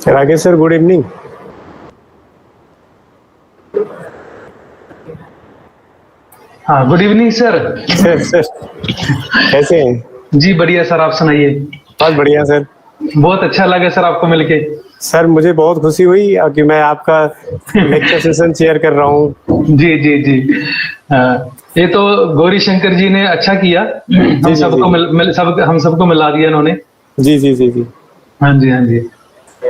Rakesh sir, good evening. हाँ, good evening sir. Sir कैसे हैं? जी बढ़िया सर, आप सुनाइए। बहुत बढ़िया सर। बहुत अच्छा लगा सर आपको मिलके। सर मुझे बहुत खुशी हुई कि मैं आपका लेक्चर सेशन शेयर कर रहा हूँ। जी जी जी। ये तो गौरी शंकर जी ने अच्छा किया, जी हम जी जी सबको हम सबको मिला दिया इन्होंने। जी जी जी जी। हाँ जी हाँ जी।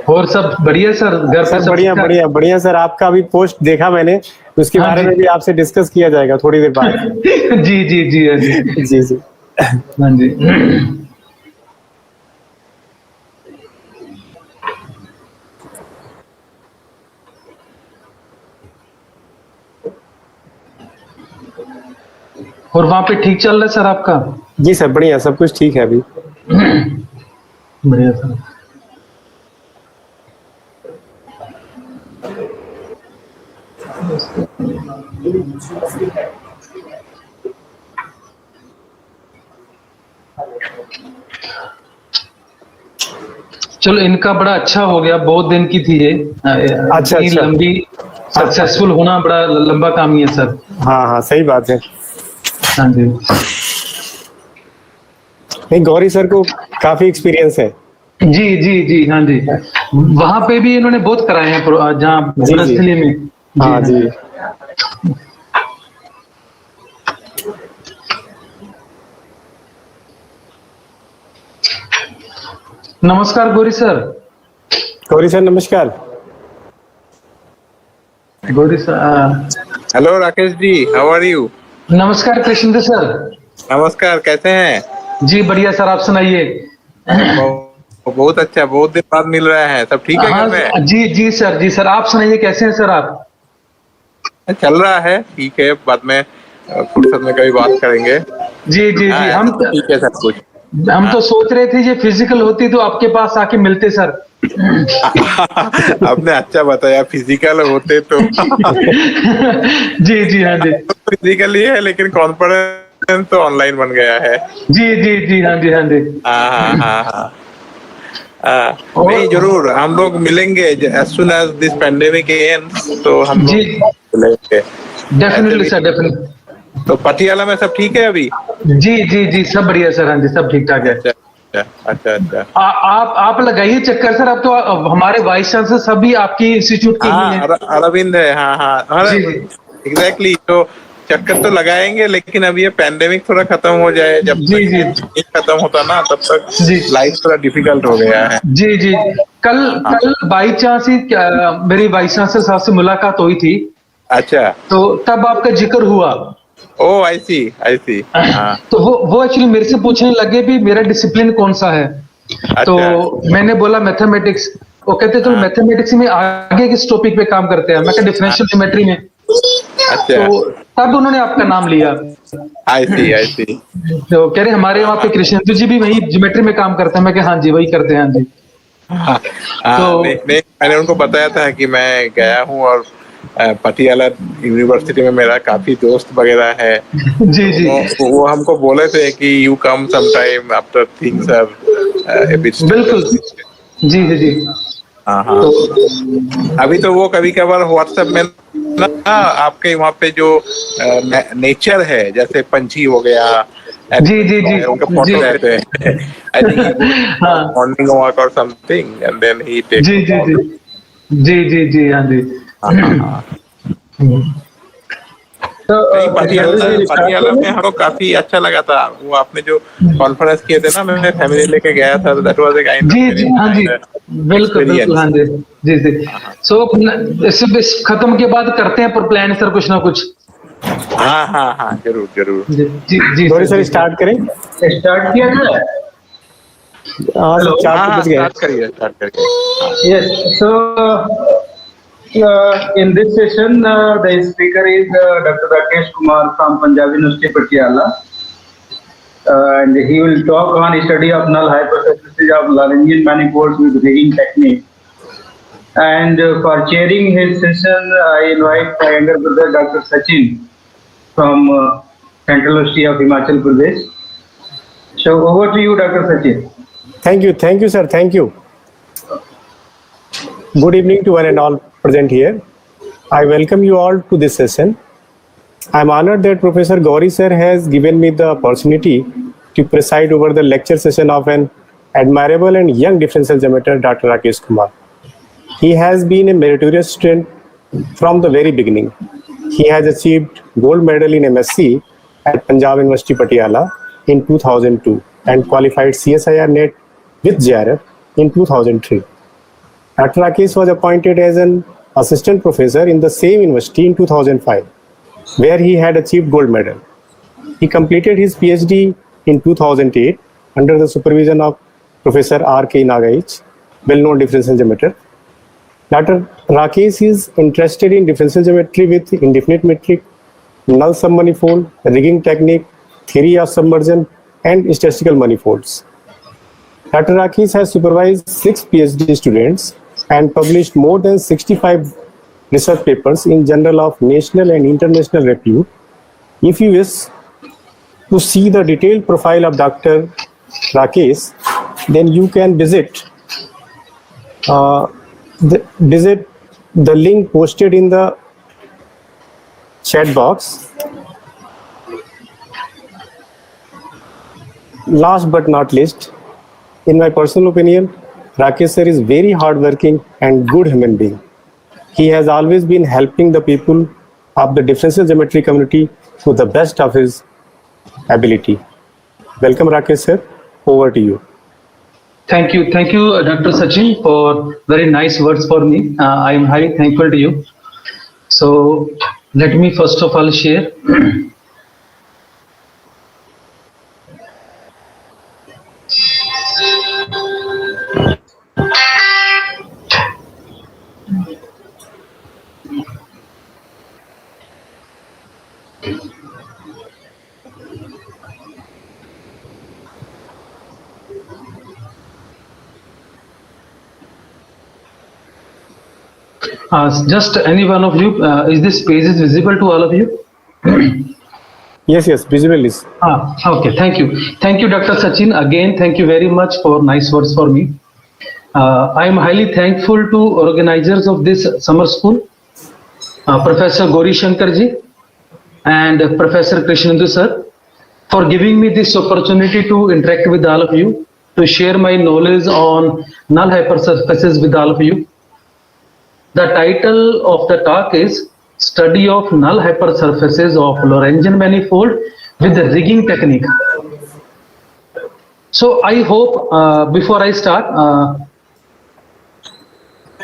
और सब बढ़िया सर, घर पे सर सब बढ़िया ठीक ठाक? बढ़िया बढ़िया सर, आपका अभी पोस्ट देखा मैंने, उसके हाँ बारे जी। में भी आपसे डिस्कस किया जाएगा थोड़ी देर बाद। जी जी जी हाँ जी। जी जी। हाँ जी। और वहाँ पे ठीक चल रहा है सर आपका? जी सर बढ़िया, सब कुछ ठीक है अभी। बढ़िया सर। चलो इनका बड़ा अच्छा हो गया, बहुत दिन की थी ये। अच्छा इतनी अच्छा। लंबी सक्सेसफुल होना बड़ा लंबा काम ही है सर। हाँ हाँ सही बात है। हाँ जी। नहीं, गौरी सर को काफी एक्सपीरियंस है। जी जी जी हाँ जी। वहां पे भी इन्होंने बहुत कराए हैं जहाँ जी जी। वनस्थली में। जी हाँ हाँ जी। जी। नमस्कार गौरी सर। गौरी सर नमस्कार। Gauri sir hello Rakesh ji, how are you? नमस्कार कृष्ण सर। नमस्कार, कैसे हैं? जी बढ़िया सर, आप सुनाइए। बहुत अच्छा, बहुत दिन बाद मिल रहा है। सब ठीक है घर में? हाँ जी जी सर, जी सर, आप सुनाइए कैसे हैं सर आप? चल रहा है, ठीक है। बाद में फुर्सत में कभी बात करेंगे। जी जी हाँ, जी। ऐसा तो ठीक है सब कुछ। हम हाँ। तो सोच रहे थे ये फिजिकल होती तो आपके पास आके मिलते सर। आपने अच्छा बताया, फिजिकल होते तो जी जी हाँ जी। फिजिकल ही है, लेकिन कॉन्फ्रेंस तो ऑनलाइन बन गया है। जी जी जी हाँ जी हाँ जी। हाँ हाँ हाँ हाँ। नहीं, और जरूर हम लोग मिलेंगे as soon as this pandemic ends, तो हम जी लोग मिलेंगे। ऐसे डेफिनेटली भी सर, डेफिनेटली। तो पटियाला में सब ठीक है अभी? जी जी जी सब बढ़िया सर, हाँ जी सब ठीक ठाक है। अच्छा अच्छा अच्छा अच्छा। आप लगाइए चक्कर सर, अब तो हमारे वाइस चांसलर सभी आपकी इंस्टीट्यूट के ही हाँ, हैं। अरविंद है। हाँ हाँ जी अरे, एग्जैक्टली। तो चक्कर तो लगाएंगे, लेकिन अब ये पैंडेमिक थोड़ा खत्म हो जाए। जब जी तक जी ये खत्म होता ना, तब तक जी लाइफ थोड़ा डिफिकल्ट हो गया है। जी जी। कल हाँ। कल बाई चांस ही मेरी वाइस चांसलर साहब से मुलाकात हुई थी, अच्छा। तो तब आपका जिक्र हुआ। ओ आई सी, आई सी। हाँ। तो वो एक्चुअली मेरे से पूछने लगे भी मेरा डिसिप्लिन कौन सा है। तो अच्छा। मैंने बोला मैथमेटिक्स। वो कहते चलो हाँ मैथमेटिक्स में आगे किस टॉपिक पे काम करते हैं, मैं कहा हाँ। डिफरेंशियल ज्योमेट्री में। अच्छा। तो तब उन्होंने आपका नाम लिया। आई सी, आई सी। तो कह रहे हमारे हाँ वहाँ पे हाँ कृष्णेंदु जी भी वही ज्योमेट्री में काम करते हैं, मैं कहा हाँ जी वही करते हैं हाँ जी। हाँ। तो नहीं नहीं, मैंने उनको बताया था कि मैं गया हूँ, और पटियाला यूनिवर्सिटी में मेरा काफी दोस्त वगैरह है। जी जी तो वो हमको बोले थे कि you come sometime after things are bit बिल्कुल। स्टेबल। जी जी जी। हाँ हाँ। तो अभी तो वो कभी कभार व्हाट्सएप में ना, आपके वहाँ पे जो नेचर है, जैसे पंछी हो गया, जी जी जी उनके जी फोटो रहते हैं। आई थिंक ही गोज हाँ मॉर्निंग वॉक और something, and then he take जी जी जी फोटो। जी जी जी हाँ जी। हाँ हाँ हाँ। तो नहीं, कृष्णेंदु पटियाला जी स्टार्ट पटियाला में करें? हमको काफी अच्छा लगा था। वो आपने जो कॉन्फ्रेंस किए थे ना, मैं फैमिली लेके गया था, that was a kind of जी वेरी जी हाँ जी। नाइस बिल्कुल बिल्कुल हाँ एक्सपीरियंस। जी। जी जी। हाँ हाँ सो इस खत्म के बाद करते हैं पर प्लान सर कुछ ना कुछ। हाँ हाँ हाँ, जरूर जरूर। जी जी जी गौरी सर, सर जी स्टार्ट करें? सर स्टार्ट किया जाए। हाँ सर, हेलो। 4 हाँ तो हाँ, बज गए हैं। स्टार्ट करिए, स्टार्ट करिए। हाँ। Yes. In this session, the speaker is Dr. Rakesh Kumar from Punjab University, Patiala. And he will talk on study of null hypothesis of Lagrangian manifolds with rigging technique. And for chairing his session, I invite my younger brother, Dr. Sachin, from Central University of Himachal Pradesh. So over to you, Dr. Sachin. Thank you sir, thank you. Good evening to one and all present here. I welcome you all to this session. I am honored that Professor Gauri sir has given me the opportunity to preside over the lecture session of an admirable and young differential geometer, Dr. Rakesh Kumar. He has been a meritorious student from the very beginning. He has achieved gold medal in MSc at Punjab University Patiala in 2002 and qualified CSIR NET with JRF in 2003. Dr. Rakesh was appointed as an assistant professor in the same university in 2005, where he had achieved gold medal. He completed his PhD in 2008 under the supervision of Professor R.K. Nagaich, well-known differential geometer. Dr. Rakesh is interested in differential geometry with indefinite metric, null submanifold, rigging technique, theory of submersion, and statistical manifolds. Dr. Rakesh has supervised 6 PhD students and published more than 65 research papers in journal of national and international repute. If you wish to see the detailed profile of Dr. Rakesh, then you can visit the link posted in the chat box. Last but not least, in my personal opinion, Rakesh sir is very hardworking and good human being. He has always been helping the people of the differential geometry community to the best of his ability. Welcome, Rakesh sir. Over to you. Thank you, Dr. Sachin, for very nice words for me. I am highly thankful to you. So let me first of all share. Just any one of you, is this page is visible to all of you? Yes, visible is. Okay, thank you. Thank you, Dr. Sachin. Again, thank you very much for nice words for me. I am highly thankful to organizers of this summer school, Professor Gauri Shankar ji and Professor Krishnendu sir, for giving me this opportunity to interact with all of you, to share my knowledge on null hypersurfaces with all of you. The title of the talk is Study of Null Hypersurfaces of Lorentzian Manifold with the Rigging Technique. So I hope before I start,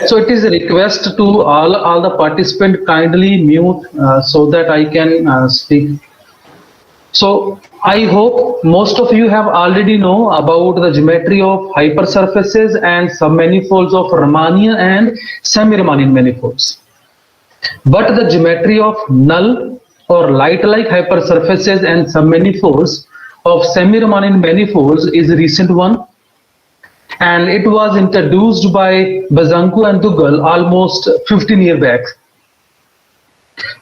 so it is a request to all the participants kindly mute so that I can speak. So I hope most of you have already know about the geometry of hypersurfaces and submanifolds of Riemannian and semi-Riemannian manifolds. But the geometry of null or light-like hypersurfaces and submanifolds of semi-Riemannian manifolds is a recent one, and it was introduced by Bazanco and Dugal almost 15 years back.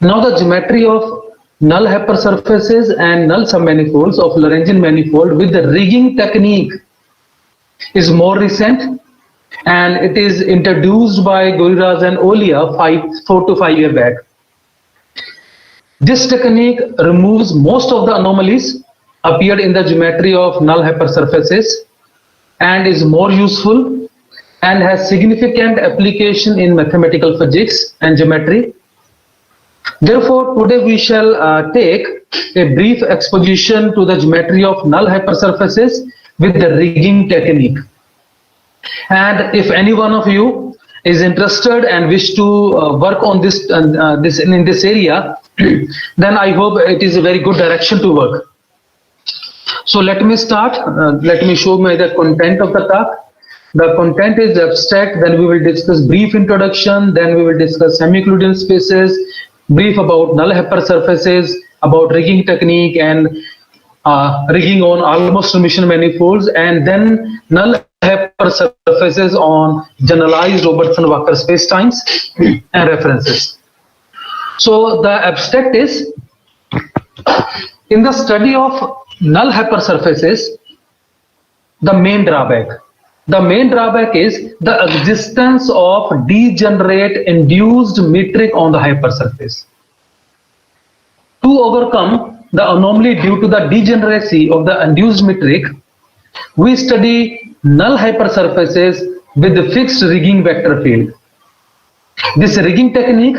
Now the geometry of null hypersurfaces and null submanifolds of Lorentzian manifold with the rigging technique is more recent, and it is introduced by Goriraj and Olia 4 to 5 years back. This technique removes most of the anomalies appeared in the geometry of null hypersurfaces and is more useful and has significant application in mathematical physics and geometry. Therefore, today we shall take a brief exposition to the geometry of null hypersurfaces with the rigging technique. And if any one of you is interested and wish to work on this in this area, then I hope it is a very good direction to work. So let me start. Let me show me the content of the talk. The content is abstract. Then we will discuss brief introduction. Then we will discuss semi-Euclidean spaces, brief about null hypersurfaces, about rigging technique and rigging on almost Hermitian manifolds, and then null hypersurfaces on generalized Robertson-Walker spacetimes and references. So the abstract is, in the study of null hypersurfaces, the main drawback The main drawback is the existence of degenerate induced metric on the hypersurface. To overcome the anomaly due to the degeneracy of the induced metric, we study null hypersurfaces with the fixed rigging vector field. This rigging technique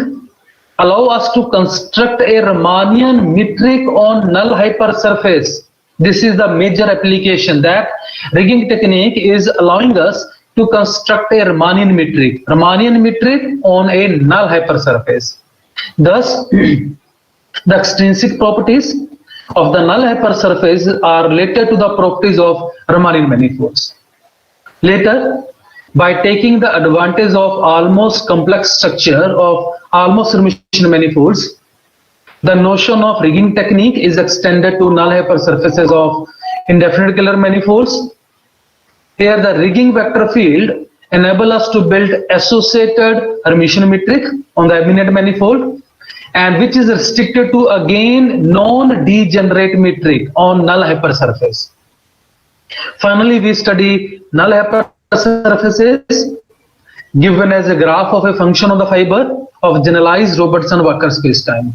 allows us to construct a Riemannian metric on null hypersurface. This is the major application, that rigging technique is allowing us to construct a Riemannian metric on a null hypersurface. Thus, the extrinsic properties of the null hypersurface are related to the properties of Riemannian manifolds. Later, by taking the advantage of almost complex structure of almost Hermitian manifolds, the notion of rigging technique is extended to null hypersurfaces of indefinite Kähler manifolds. Here, the rigging vector field enable us to build associated Hermitian metric on the eminent manifold, and which is restricted to again non-degenerate metric on null hypersurface. Finally, we study null hypersurfaces given as a graph of a function of the fiber of generalized Robertson-Walker spacetime.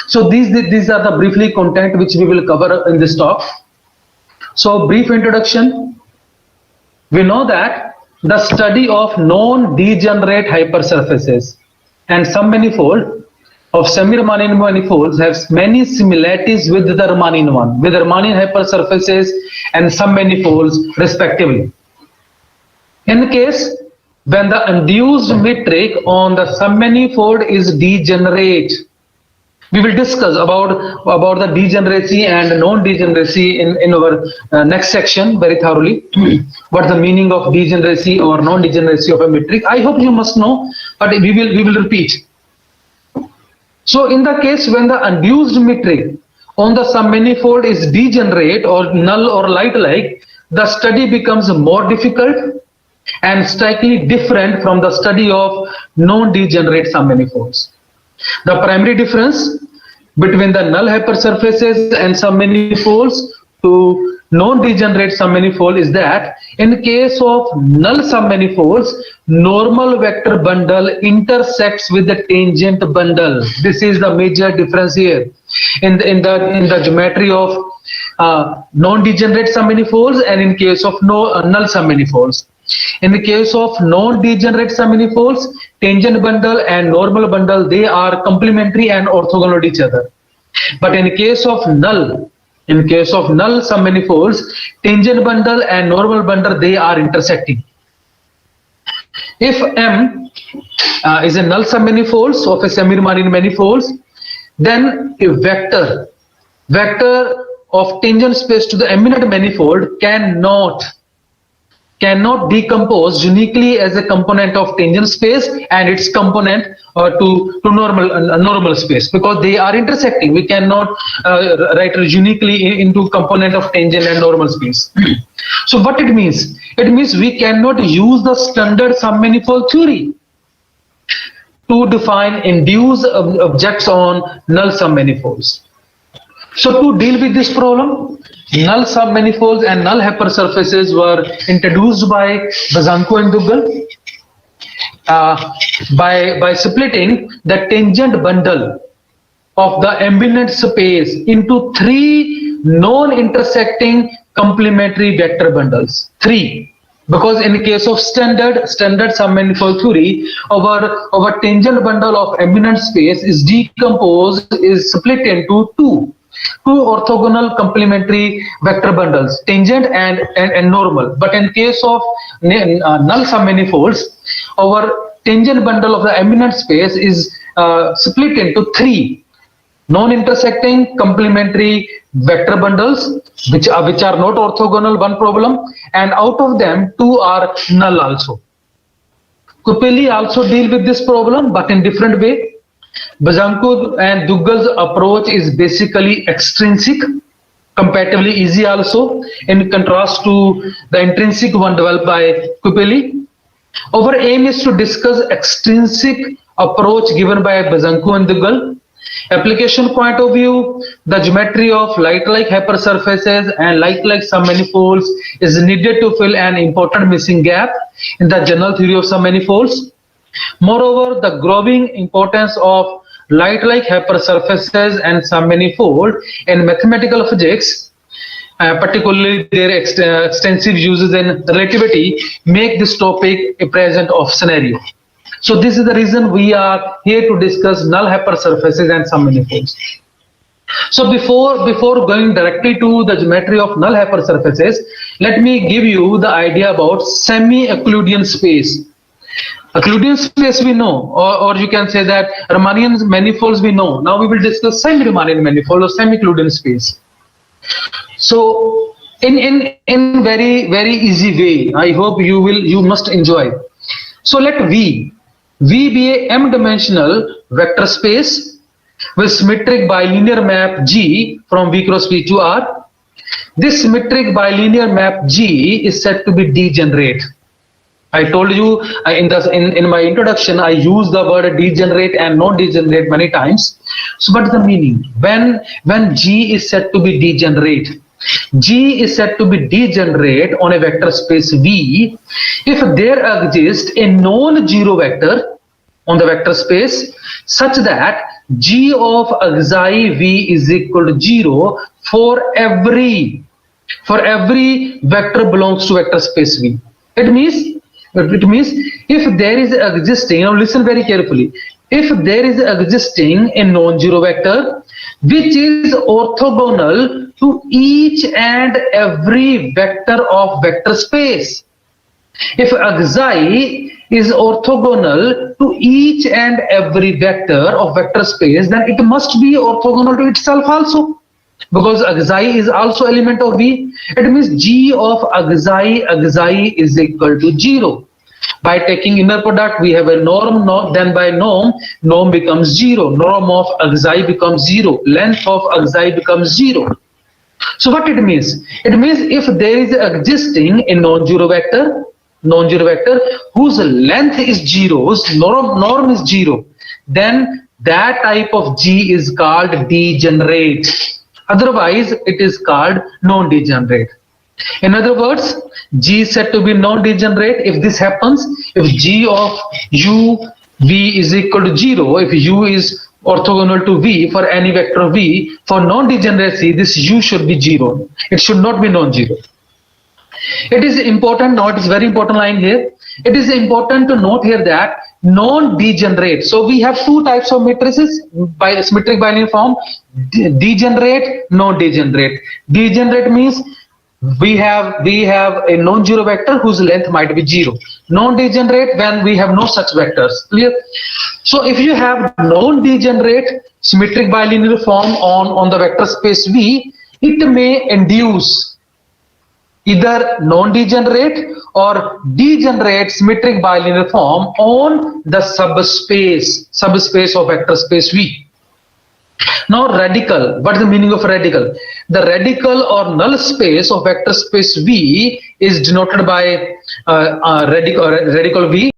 So these are the briefly content which we will cover in this talk. So brief introduction. We know that the study of non-degenerate hypersurfaces and submanifold of semi-Riemannian manifolds has many similarities with the Riemannian one, with Riemannian hypersurfaces and submanifolds respectively. In the case when the induced metric on the submanifold is degenerate, we will discuss about the degeneracy and non-degeneracy in our next section very thoroughly. What the meaning of degeneracy or non-degeneracy of a metric? I hope you must know, but we will repeat. So in the case when the induced metric on the submanifold is degenerate or null or light-like, the study becomes more difficult and strikingly different from the study of non-degenerate submanifolds. The primary difference between the null hypersurfaces and submanifolds to non-degenerate submanifold is that in case of null submanifolds, normal vector bundle intersects with the tangent bundle. This is the major difference here in the geometry of non-degenerate submanifolds and in case of null submanifolds. In the case of non-degenerate submanifolds, tangent bundle and normal bundle, they are complementary and orthogonal to each other. But in case of null submanifolds, tangent bundle and normal bundle, they are intersecting. If M is a null submanifolds of a semi-Riemannian manifolds, then a vector of tangent space to the eminent manifold cannot decompose uniquely as a component of tangent space and its component to normal space, because they are intersecting. We cannot write it uniquely into component of tangent and normal space. So what it means? It means we cannot use the standard submanifold theory to define induced objects on null submanifolds. So to deal with this problem, null submanifolds and null hypersurfaces were introduced by Bezzanco and Dugal by splitting the tangent bundle of the eminent space into three non-intersecting complementary vector bundles. Three. Because in the case of standard submanifold theory, our tangent bundle of eminent space is split into two orthogonal complementary vector bundles, tangent and normal. But in case of null submanifolds, our tangent bundle of the eminent space is split into three non-intersecting complementary vector bundles which are not orthogonal, one problem, and out of them two are null also. Kupeli also deal with this problem but in different way. Bezzanco and Dugal's approach is basically extrinsic, comparatively easy also, in contrast to the intrinsic one developed by Kupeli. Our aim is to discuss extrinsic approach given by Bezzanco and Dugal application point of view, the geometry of light-like hypersurfaces and light-like submanifolds is needed to fill an important missing gap in the general theory of submanifolds. Moreover, the growing importance of light-like hypersurfaces and submanifold in mathematical physics, particularly their extensive uses in relativity, make this topic a present of scenario. So this is the reason we are here to discuss null hypersurfaces and submanifolds. So before going directly to the geometry of null hypersurfaces, let me give you the idea about semi-Euclidean space. Euclidean space we know, or you can say that Riemannian manifolds we know. Now we will discuss semi-Riemannian manifold or semi-Euclidean space. So in very easy way, I hope you must enjoy. So let V be a m-dimensional vector space with symmetric bilinear map G from V cross V to R. This symmetric bilinear map G is said to be degenerate. I told you in my introduction, I use the word degenerate and non-degenerate many times. So what is the meaning? When G is said to be degenerate, G is said to be degenerate on a vector space V if there exists a non-zero vector on the vector space such that G of xi V is equal to 0 for every vector belongs to vector space V. It means if there is existing, now listen very carefully, if there is existing a non-zero vector which is orthogonal to each and every vector of vector space. If xi is orthogonal to each and every vector of vector space, then it must be orthogonal to itself also, because xi is also element of V. It means G of xi is equal to 0. By taking inner product, we have a norm, then by norm becomes 0. Norm of xi becomes 0. Length of xi becomes 0. So what it means? It means if there is existing a non-zero vector whose length is 0, norm is 0, then that type of G is called degenerate. Otherwise, it is called non-degenerate. In other words, G is said to be non-degenerate if this happens, if G of u V is equal to 0, if u is orthogonal to V for any vector V, for non-degeneracy, this u should be 0. It should not be non-zero. It is important, now it is very important line here. It is important to note here that non-degenerate. So we have two types of matrices by symmetric bilinear form: degenerate, non-degenerate. Degenerate means we have a non-zero vector whose length might be 0. Non-degenerate when we have no such vectors. Clear? So if you have non-degenerate symmetric bilinear form on the vector space V, it may induce either non-degenerate or degenerate symmetric bilinear form on the subspace of vector space V. Now radical, what is the meaning of radical? The radical or null space of vector space V is denoted by radical V.